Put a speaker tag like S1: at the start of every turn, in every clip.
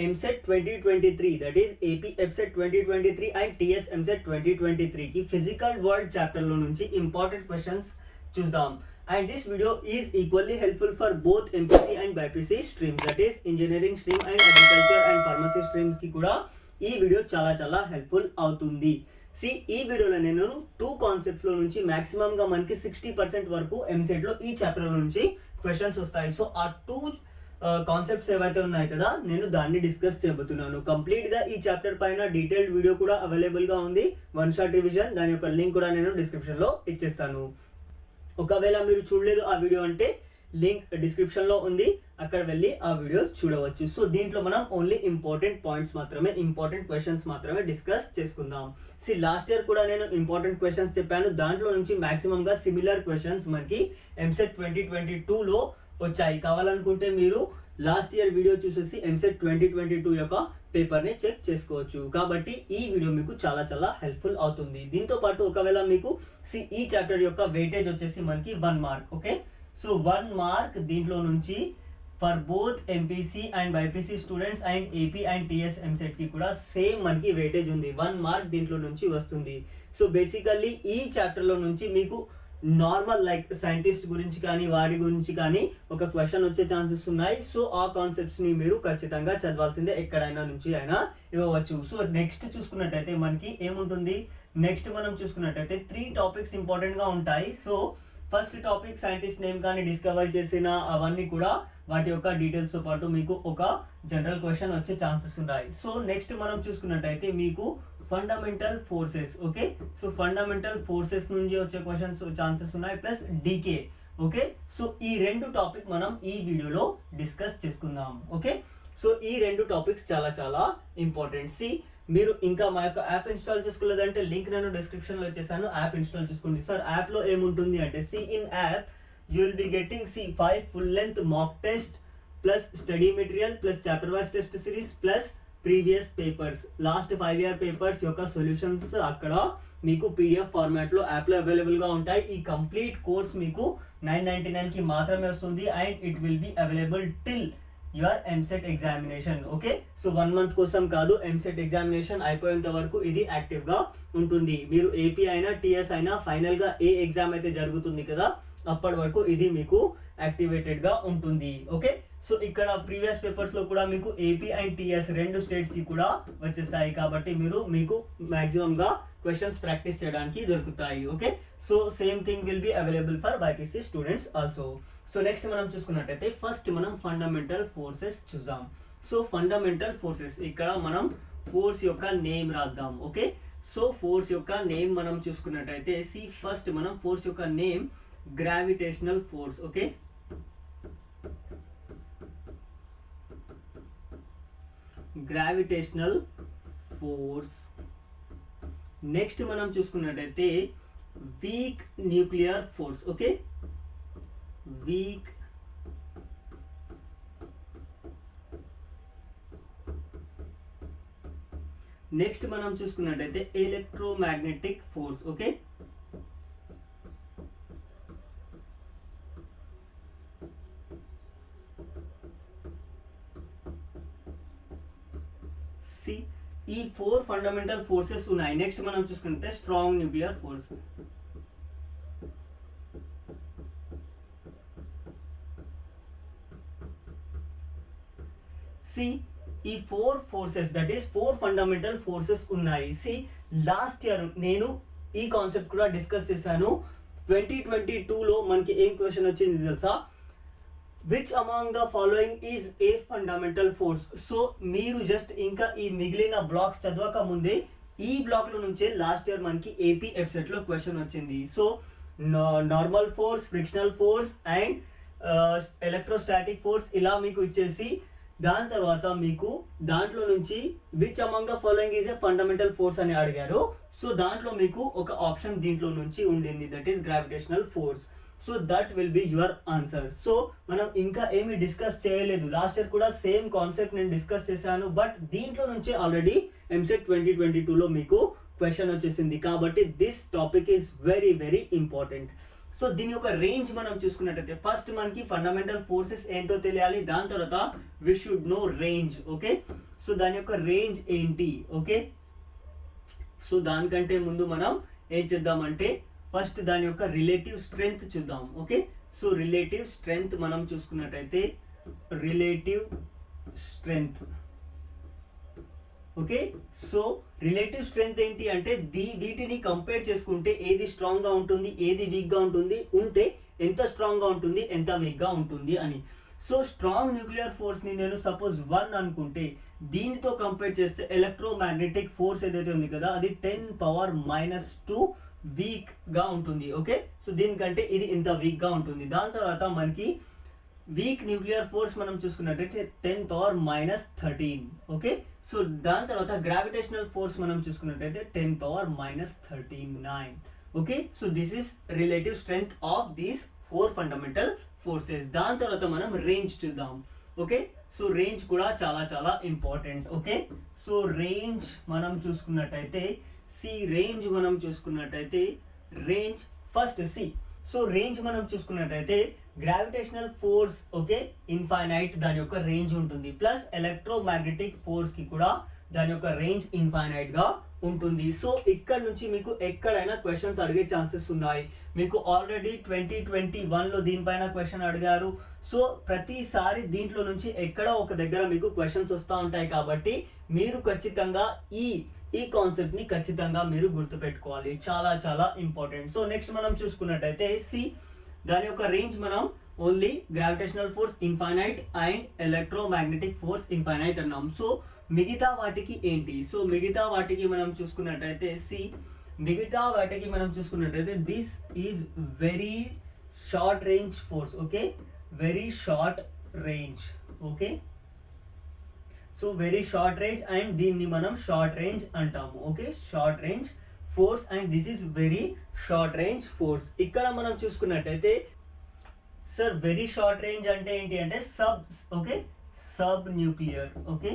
S1: EAMCET 2023 that is AP EAMCET 2023 and TS EAMCET 2023 కి physical world chapter లో నుంచి ఇంపార్టెంట్ క్వశ్చన్స్ చూద్దాం. And this video is equally helpful for both MPC and BPC streams, that is engineering stream and agriculture and pharmacy streams కి కూడా ఈ video చాలా helpful అవుతుంది. ఈ వీడియోలో నేను 2 కాన్సెప్ట్స్ లో నుంచి మాక్సిమం గా మనకి 60% వరకు ఎంసెట్ లో ఈ చాప్టర్ లో నుంచి క్వశ్చన్స్ వస్తాయి. సో ఆ 2 కాన్సెప్ట్స్ ఏవైతే ఉన్నాయి కదా, నేను దాన్ని డిస్కస్ చేయబోతున్నాను. కంప్లీట్ గా ఈ చాప్టర్ పైన డీటెయిల్డ్ వీడియో కూడా అవైలబుల్ గా ఉంది, వన్ షాట్ రివిజన్. దాని యొక్క లింక్ కూడా నేను డిస్క్రిప్షన్ లో ఇచ్చేస్తాను. ఒకవేళ మీరు చూడలేదు ఆ వీడియో అంటే లింక్ డిస్క్రిప్షన్ లో ఉంది, అక్కడ వెళ్ళి ఆ వీడియో చూడవచ్చు. సో దీంట్లో మనం ఓన్లీ ఇంపార్టెంట్ పాయింట్స్ మాత్రమే, ఇంపార్టెంట్ క్వశ్చన్స్ మాత్రమే డిస్కస్ చేసుకుందాం. లాస్ట్ ఇయర్ కూడా నేను ఇంపార్టెంట్ క్వశ్చన్స్ చెప్పాను, దాంట్లో నుంచి మాక్సిమం గా సిమిలర్ క్వశ్చన్స్ మనకి ఎంసెట్ 2022 లో వచ్చాయి. కావాలనుకుంటే మీరు లాస్ట్ ఇయర్ వీడియో చూసేసి ఎంసెట్ 2022 యొక్క పేపర్ ని చెక్ చేసుకోవచ్చు. కాబట్టి ఈ వీడియో మీకు చాలా హెల్ప్ఫుల్ అవుతుంది. దీంతో పాటు ఒకవేళ మీకు ఈ చాప్టర్ యొక్క వెయిటేజ్ వచ్చేసి మనకి 1 మార్క్. ఓకే, సో 1 మార్క్ దీంట్లో నుంచి for both MPC and BiPC students and AP and TS EAMCET కి కూడా సేమ్ మనకి వెయిటేజ్ ఉంది. 1 మార్క్ దీంట్లో నుంచి వస్తుంది. సో బేసికల్లీ ఈ చాప్టర్ లో నుంచి మీకు నార్మల్ లైక్ సైంటిస్ట్ గురించి కానీ వారి గురించి కానీ ఒక క్వశ్చన్ వచ్చే ఛాన్సెస్ ఉన్నాయి. సో ఆ కాన్సెప్ట్స్ ని మీరు ఖచ్చితంగా చదవాల్సిందే, ఎక్కడైనా నుంచి అయినా ఇవ్వవచ్చు. సో నెక్స్ట్ చూసుకున్నట్టయితే మనకి ఏముంటుంది, నెక్స్ట్ మనం చూసుకున్నట్టయితే 3 టాపిక్స్ ఇంపార్టెంట్ గా ఉంటాయి. So first topic scientist name కానీ డిస్కవర్ చేసిన అవన్నీ కూడా వాటి యొక్క డీటెయిల్స్ తో పాటు మీకు ఒక జనరల్ క్వశ్చన్ వచ్చే ఛాన్సెస్ ఉన్నాయి. సో నెక్స్ట్ మనం చూసుకున్నట్టయితే మీకు fundamental forces. Okay, so fundamental forces నుంచి వచ్చే క్వశ్చన్స్ ఛాన్సెస్ ఉన్నాయి, ప్లస్ డీకే. ఓకే, సో ఈ 2 టాపిక్ మనం ఈ వీడియోలో డిస్కస్ చేసుకుందాం. ఓకే, సో ఈ 2 టాపిక్స్ చాలా ఇంపార్టెంట్. మీరు ఇంకా మా యొక్క యాప్ ఇన్స్టాల్ చేసుకోలేదంటే లింక్ నేను డిస్క్రిప్షన్ లో ఇచ్చేసాను, యాప్ ఇన్స్టాల్ చేసుకోండి. సార్ యాప్ లో ఏముంటుంది అంటే in app you will be getting 5 full length mock test plus study material plus chapter wise test series plus previous papers, last 5 year papers యొక్క solutions అక్కడ మీకు పీడిఎఫ్ ఫార్మాట్ లో app లో available గా ఉంటాయి. ఈ కంప్లీట్ కోర్స్ మీకు 999 కి మాత్రమే వస్తుంది and it will be available till your EAMCET examination. Okay, so 1 month కోసం కాదు, ఎంసెట్ ఎగ్జామినేషన్ అయిపోయేంత వరకు ఇది యాక్టివ్ గా ఉంటుంది. మీరు ఏపీ అయినా టిఎస్ అయినా ఫైనల్ గా ఏ ఎగ్జామ్ అయితే జరుగుతుంది కదా, అప్పటి వరకు ఇది మీకు యాక్టివేటెడ్ గా ఉంటుంది. ఓకే, సో ఇక్కడ ప్రీవియస్ పేపర్స్ లో కూడా మీకు ఏపీ అండ్ టిఎస్ 2 స్టేట్స్ కి కూడా వచ్చేస్తాయి. కాబట్టి మీకు మాక్సిమం గా క్వశ్చన్స్ ప్రాక్టీస్ చేయడానికి దొరుకుతాయి. Okay, so same thing will be available for BiPC students also. So next మనం చూసుకున్నట్టయితే ఫస్ట్ మనం ఫండమెంటల్ ఫోర్సెస్ చూద్దాం. సో ఫండమెంటల్ ఫోర్సెస్, ఇక్కడ మనం ఫోర్స్ యొక్క నేమ్ రాద్దాం. ఓకే, సో ఫోర్స్ యొక్క నేమ్ మనం చూసుకున్నట్టయితే ఫస్ట్ మనం ఫోర్స్ యొక్క name gravitational force. Okay, gravitational force. Next మనం చూసుకున్నట్టయితే week nuclear force. Okay, week next మనం చూసుకున్నట్టయితే ఎలక్ట్రోమాగ్నెటిక్ ఫోర్స్. ఓకే, ఈ 4 ఫండమెంటల్ ఫోర్సెస్ ఉన్నాయి. నెక్స్ట్ మనం చూసుకుంటే స్ట్రాంగ్ న్యూక్లియర్ ఫోర్స్. ఈ 4 forces that is 4 fundamental forces ఉన్నాయి. లాస్ట్ ఇయర్ నేను ఈ కాన్సెప్ట్ కూడా డిస్కస్ చేశాను. 2022 లో మనకి ఏం క్వశ్చన్ వచ్చింది తెలుసా, which among the following is a fundamental force. So మీరు జస్ట్ ఇంకా ఈ మిగిలిన బ్లాక్స్ చదవక ముందే ఈ బ్లాక్ లో నుంచే లాస్ట్ ఇయర్ మనకి ఏపీ వెబ్సైట్ లో క్వశ్చన్ వచ్చింది. So normal force, frictional force and electrostatic force ఇలా మీకు ఇచ్చేసి దాని తర్వాత మీకు దాంట్లో నుంచి which among the following is a fundamental force అని అడిగారు. సో దాంట్లో మీకు ఒక ఆప్షన్ దీంట్లో నుంచి ఉండింది, that is gravitational force. So that will be your answer. So మనం ఇంకా ఏమి డిస్కస్ చేయలేదు, లాస్ట్ ఇయర్ కూడా సేమ్ కాన్సెప్ట్ నేను డిస్కస్ చేశాను, బట్ దీంట్లో నుంచి ఆల్రెడీ ఎంసెట్ 2022 లో మీకు క్వశ్చన్ వచ్చేసింది. కాబట్టి this topic is very important. So దీని యొక్క రేంజ్ మనం చూసుకున్నట్టయితే ఫస్ట్ మనకి ఫండమెంటల్ ఫోర్సెస్ ఏంటో తెలియాలి, దాని తర్వాత we should know range. Okay, so దాని యొక్క రేంజ్ ఏంటి. ఓకే, సో దానికంటే ముందు మనం ఏం చేద్దామంటే ఫస్ట్ దాని యొక్క రిలేటివ్ స్ట్రెంగ్త్ చూద్దాం. ఓకే, సో రిలేటివ్ స్ట్రెంగ్త్ మనం చూసుకున్నట్టయితే relative strength. Okay, so relative strength ఏంటి అంటే వీటిని కంపేర్ చేసుకుంటే ఏది స్ట్రాంగ్ గా ఉంటుంది, ఏది వీక్ గా ఉంటుంది, ఉంటే ఎంత స్ట్రాంగ్ గా ఉంటుంది, ఎంత వీక్ గా ఉంటుంది అని. సో స్ట్రాంగ్ న్యూక్లియర్ ఫోర్స్ ని నేను సపోజ్ 1 అనుకుంటే దీనితో కంపేర్ చేస్తే ఎలక్ట్రోమాగ్నెటిక్ ఫోర్స్ ఏదైతే ఉంది కదా అది 10⁻⁻2 వీక్ గా ఉంటుంది. ఓకే, సో దీనికంటే ఇది ఇంత వీక్ గా ఉంటుంది. దాని తర్వాత మనకి వీక్ న్యూక్లియర్ ఫోర్స్ మనం చూసుకున్నట్టయితే 10⁻13. ఓకే, సో దాని తర్వాత గ్రావిటేషనల్ ఫోర్స్ మనం చూసుకున్నట్టయితే 10⁻39. Okay, so this is relative strength of these 4 fundamental forces. దాని తర్వాత మనం రేంజ్ చూద్దాం. ఓకే, సో రేంజ్ కూడా చాలా చాలా ఇంపార్టెంట్. ఓకే, సో రేంజ్ మనం చూసుకున్నట్టయితే రేంజ్ ఫస్ట్ సో రేంజ్ మనం చూసుకున్నట్టయితే గ్రావిటేషనల్ ఫోర్స్ ఓకే ఇన్ఫైనైట్ దాని యొక్క రేంజ్ ఉంటుంది, ప్లస్ ఎలక్ట్రోమాగ్నెటిక్ ఫోర్స్ కి కూడా దాని యొక్క రేంజ్ ఇన్ఫైనైట్ గా ఉంటుంది. సో ఇక్కడ నుంచి మీకు ఎక్కడైనా క్వశ్చన్స్ అడిగే ఛాన్సెస్ ఉన్నాయి. మీకు ఆల్రెడీ 2021లో దీనిపైన క్వశ్చన్ అడిగారు. సో ప్రతిసారి దీంట్లో నుంచి ఎక్కడో ఒక దగ్గర మీకు క్వశ్చన్స్ వస్తూ ఉంటాయి. కాబట్టి మీరు ఖచ్చితంగా ఈ కాన్సెప్ట్ ని ఖచ్చితంగా మీరు గుర్తుపెట్టుకోవాలి, చాలా చాలా ఇంపార్టెంట్. సో నెక్స్ట్ మనం చూసుకున్నట్టయితే దాని యొక్క రేంజ్ మనం only gravitational force infinite and electromagnetic force infinite అన్నాం. సో మిగతా వాటికి ఏంటి? సో మిగతా వాటికి మనం చూసుకున్నట్టయితే this is very short range force. Okay, very short range. Okay, so very short range and దీన్ని మనం షార్ట్ రేంజ్ అంటాము. Okay, short range force and this is very short range force. ఇక్కడ మనం చూసుకున్నట్టయితే సార్ వెరీ షార్ట్ రేంజ్ అంటే ఏంటి అంటే sub nuclear. Okay,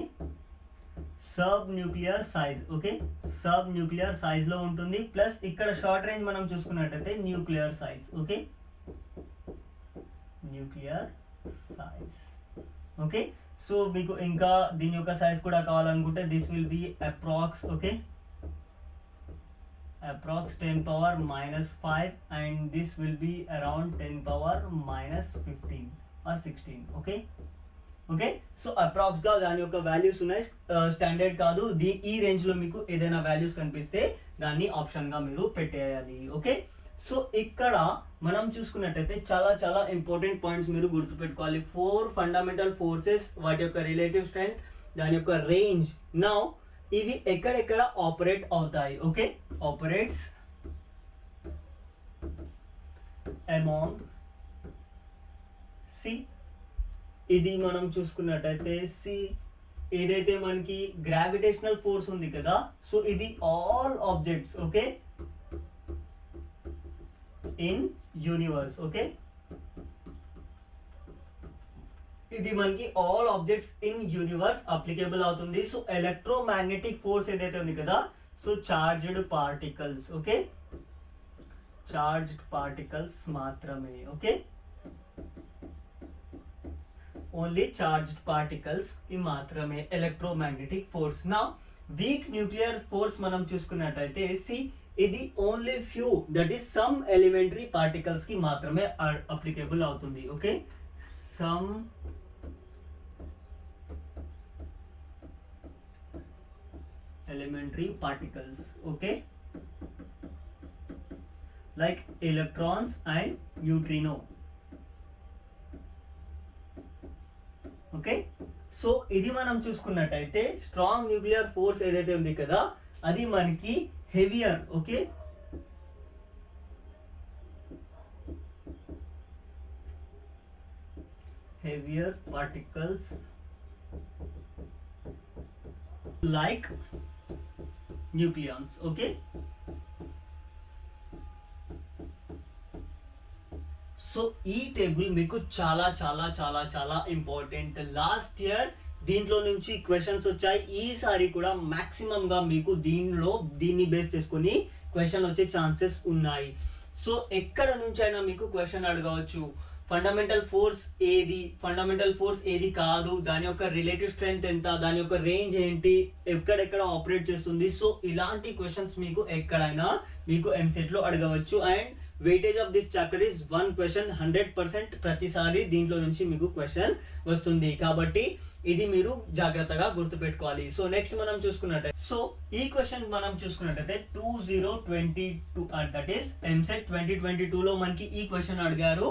S1: sub nuclear size. Okay, sub nuclear size లో ఉంటుంది, ప్లస్ ఇక్కడ షార్ట్ రేంజ్ మనం చూసుకున్నట్టయితే nuclear size. Okay, nuclear size. Okay, so మీకు ఇంకా దీని యొక్క సైజ్ కూడా కావాలనుకుంటే this will be approx. Okay, approx 10⁻⁻5 and this will be around 10⁻⁻15 or 16. Okay, so approx గా దాని యొక్క వాల్యూస్ ఉన్నాయి, స్టాండర్డ్ కాదు. ఈ రేంజ్ లో మీకు ఏదైనా వాల్యూస్ కనిపిస్తే దాన్ని ఆప్షన్ గా మీరు పెట్టేయాలి. ఓకే, సో ఇక్కడ మనం చూసుకున్నట్టయితే చాలా చాలా ఇంపార్టెంట్ పాయింట్స్ మీరు గుర్తుపెట్టుకోవాలి. 4 ఫండమెంటల్ ఫోర్సెస్, వాటి యొక్క రిలేటివ్ స్ట్రెంగ్త్, దాని యొక్క రేంజ్. నౌ ఇవి ఎక్కడెక్కడ ఆపరేట్ అవుతాయి? ఓకే, ఆపరేట్స్ అమాంగ్ ఇది మనం చూసుకున్నట్టయితే ఏదైతే మనకి గ్రావిటేషనల్ ఫోర్స్ ఉంది కదా, సో ఇది all objects. Okay, in universe. Okay, ఇది మనకి all objects in universe applicable అవుతుంది. సో ఎలక్ట్రోమాగ్నెటిక్ ఫోర్స్ ఏదైతే ఉంది కదా, so charged particles. Okay, charged particles మాత్రమే. ఓకే, ఓన్లీ చార్జ్డ్ పార్టికల్స్ కి మాత్రమే ఎలక్ట్రోమాగ్నెటిక్ ఫోర్స్. నా వీక్ న్యూక్లియర్ ఫోర్స్ మనం చూసుకున్నట్టయితే ఇది only few, that is some elementary particles కి మాత్రమే అప్లికేబుల్ అవుతుంది. Okay, some elementary particles. Okay, like electrons and neutrino. Okay, so ఇది మనం చూసుకున్నట్టయితే స్ట్రాంగ్ న్యూక్లియర్ ఫోర్స్ ఏదైతే ఉంది కదా అది మనకి heavier. Okay, heavier particles like nucleons. Okay, so ఈ టేబుల్ మీకు చాలా చాలా చాలా చాలా ఇంపార్టెంట్. లాస్ట్ ఇయర్ దీంట్లో నుంచి క్వశ్చన్స్ వచ్చాయి, ఈసారి కూడా మాక్సిమం గా మీకు దీన్ని బేస్ చేసుకొని క్వశ్చన్ వచ్చే ఛాన్సెస్ ఉన్నాయి. సో ఎక్కడ నుంచైనా మీకు క్వశ్చన్ అడగవచ్చు. ఫండమెంటల్ ఫోర్స్ ఏది కాదు, దాని యొక్క రిలేటివ్ స్ట్రెంగ్త్ ఎంత, దాని యొక్క రేంజ్ ఏంటి, ఎక్కడెక్కడ ఆపరేట్ చేస్తుంది. సో ఇలాంటి క్వశ్చన్స్ మీకు ఎక్కడైనా మీకు ఎంసెట్ లో అడగవచ్చు. And weightage of this chapter is 1 question, 100% ప్రతిసారి దీంట్లో నుంచి మీకు క్వశ్చన్ వస్తుంది. కాబట్టి ఇది మీరు జాగ్రత్తగా గుర్తుపెట్టుకోవాలి. సో నెక్స్ట్ మనం చూసుకున్నట్టయితే, సో ఈ క్వశ్చన్ మనం చూసుకున్నట్టయితే 2022 దట్ ఈస్ ఎంసెట్ 2022 లో మనకి ఈ క్వశ్చన్ అడిగారు.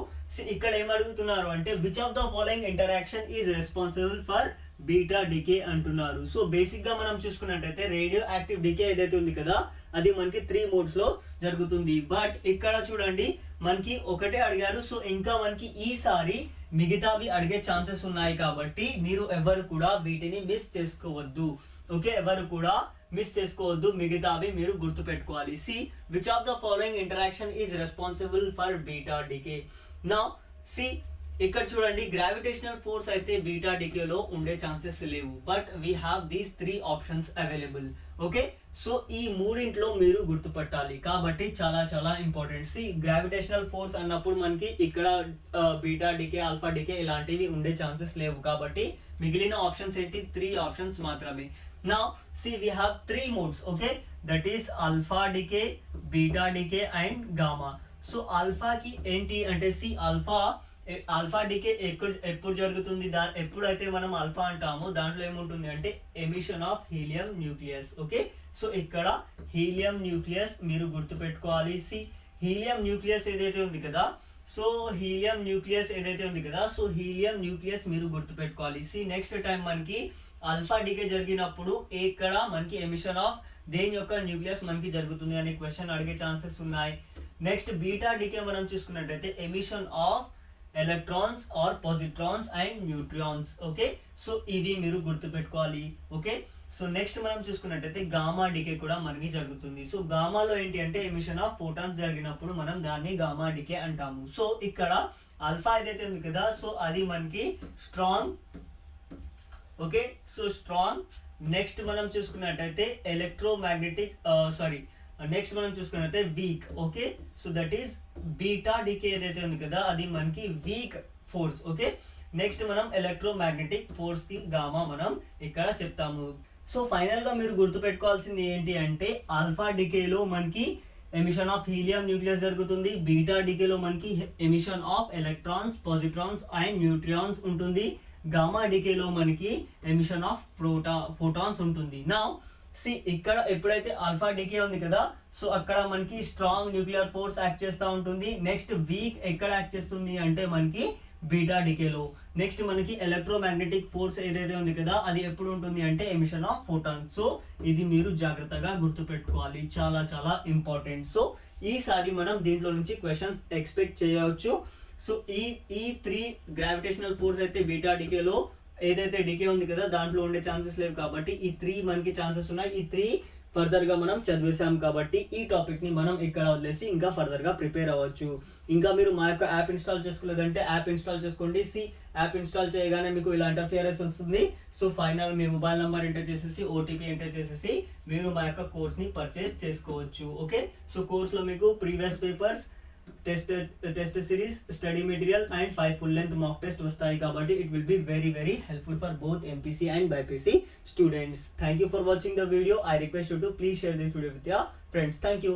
S1: ఇక్కడ ఏం అడుగుతున్నారు అంటే which of the following interaction is responsible for beta decay అంటున్నారు. సో బేసిక్ గా మనం చూసుకున్నట్టయితే రేడియో యాక్టివ్ డికే ఏదైతే ఉంది కదా, అది మనకి 3 మోడ్స్ లో జరుగుతుంది. బట్ ఇక్కడ చూడండి మనకి ఒకటే అడిగారు. సో ఇంకా మనకి ఈసారి మిగతావి అడిగే ఛాన్సెస్ ఉన్నాయి. కాబట్టి మీరు ఎవరు కూడా వీటిని మిస్ చేసుకోవద్దు. ఓకే, ఎవరు కూడా మిస్ చేసుకోవద్దు, మిగతావి మీరు గుర్తు పెట్టుకోవాలి. See which of the following interaction is responsible for beta decay. నా సి ఇక్కడ చూడండి గ్రావిటేషనల్ ఫోర్స్ అయితే బీటా డికేలో ఉండే ఛాన్సెస్ లేవు. But we have these 3 options available. Okay, so ఈ మూడింట్లో మీరు గుర్తుపట్టాలి. కాబట్టి చాలా చాలా ఇంపార్టెంట్. సి గ్రావిటేషనల్ ఫోర్స్ అన్నప్పుడు మనకి ఇక్కడ బీటా డికే, ఆల్ఫా డికే ఇలాంటివి ఉండే ఛాన్సెస్ లేవు. కాబట్టి మిగిలిన ఆప్షన్స్ ఏంటి? 3 ఆప్షన్స్ మాత్రమే. Now see we have 3 modes, okay, that is alpha decay, beta decay and gamma. So alpha ki enti ante see alpha decay ఎప్పుడు జరుగుతుంది, ఎప్పుడైతే మనం ఆల్ఫా అంటామో దాంట్లో ఏముంటుంది అంటే emission of helium nucleus. Okay, so ఇక్కడ హీలియం న్యూక్లియస్ మీరు గుర్తుపెట్టుకోవాలి. సి హీలియం న్యూక్లియస్ ఏదైతే ఉంది కదా, సో హీలియం న్యూక్లియస్ మీరు గుర్తుపెట్టుకోవాలి. సి నెక్స్ట్ టైం మనకి ఆల్ఫా డికే జరిగినప్పుడు ఇక్కడ మనకి ఎమిషన్ ఆఫ్ దేని యొక్క న్యూక్లియస్ మనకి జరుగుతుంది అనే క్వశ్చన్ అడిగే ఛాన్సెస్ ఉన్నాయి. నెక్స్ట్ బీటా డికే మనం చూసుకున్నట్టయితే emission of electrons or positrons and neutrons. Okay, so ఇవి మీరు గుర్తుపెట్టుకోవాలి. ఓకే, సో నెక్స్ట్ మనం చూసుకున్నట్టయితే గామా డికే కూడా మనకి జరుగుతుంది. సో గామాలో ఏంటి అంటే ఎమిషన్ ఆఫ్ ఫోటాన్స్ జరిగినప్పుడు మనం దాన్ని గామా డికే అంటాము. సో ఇక్కడ ఆల్ఫా ఏదైతే ఉంది కదా, సో అది మనకి strong. Okay, so strong. Next మనం చూసుకున్నట్టయితే ఎలక్ట్రోమాగ్నెటిక్ నెక్స్ట్ మనం చూసుకున్నట్టయితే weak. Okay, so that is beta decay ఏదైతే ఉంది కదా అది మనకి వీక్ ఫోర్స్. ఓకే, నెక్స్ట్ మనం ఎలక్ట్రోమాగ్నెటిక్ ఫోర్స్ కి గామా మనం ఇక్కడ చెప్తాము. సో ఫైనల్ గా మీరు గుర్తుపెట్టుకోవాల్సింది ఏంటి అంటే ఆల్ఫా డికేలో మనకి ఎమిషన్ ఆఫ్ హీలియం న్యూక్లియస్ జరుగుతుంది. బీటా డికేలో మనకి emission of electrons, positrons and neutrons ఉంటుంది. గామా డికేలో మనకి ఎమిషన్ ఆఫ్ ఫోటాన్స్ ఉంటుంది. నా సి ఇక్కడ ఎప్పుడైతే ఆల్ఫా డికే ఉంది కదా, సో అక్కడ మనకి స్ట్రాంగ్ న్యూక్లియర్ ఫోర్స్ యాక్ట్ చేస్తూ ఉంటుంది. నెక్స్ట్ వీక్ ఎక్కడ యాక్ట్ చేస్తుంది అంటే మనకి బీటా డికేలో. నెక్స్ట్ మనకి ఎలక్ట్రోమాగ్నెటిక్ ఫోర్స్ ఏదైతే ఉంది కదా అది ఎప్పుడు ఉంటుంది అంటే ఎమిషన్ ఆఫ్ ఫోటాన్స్. సో ఇది మీరు జాగ్రత్తగా గుర్తుపెట్టుకోవాలి, చాలా చాలా ఇంపార్టెంట్. సో ఈసారి మనం దీంట్లో నుంచి క్వశ్చన్స్ ఎక్స్పెక్ట్ చేయవచ్చు. సో ఈ 3 గ్రావిటేషనల్ ఫోర్స్ అయితే బీటా డికేలో ఏదైతే డికే ఉంది కదా దాంట్లో ఉండే ఛాన్సెస్ లేవు. కాబట్టి ఈ 3 మనకి ఛాన్సెస్ ఉన్నాయి. ఈ 3 ఫర్దర్ గా మనం చదివేసాం. కాబట్టి ఈ టాపిక్ ని మనం ఇక్కడ వదిలేసి ఇంకా ఫర్దర్ గా ప్రిపేర్ అవ్వచ్చు. ఇంకా మీరు మా యొక్క యాప్ ఇన్స్టాల్ చేసుకోలేదంటే యాప్ ఇన్స్టాల్ చేసుకోండి. యాప్ ఇన్స్టాల్ చేయగానే మీకు ఇలా ఇంటర్ఫియరెన్స్ వస్తుంది. సో ఫైనల్ మీ మొబైల్ నెంబర్ ఎంటర్ చేసేసి ఓటీపీ ఎంటర్ చేసేసి మీరు మా యొక్క కోర్స్ ని పర్చేస్ చేసుకోవచ్చు. ఓకే, సో కోర్స్ లో మీకు previous papers, test series, study material and 5 full length mock test వస్తాయి. కాబట్టి it will be very very helpful for both MPC and BPC students. Thank you for watching the video. I request you to please share this video with your friends. Thank you.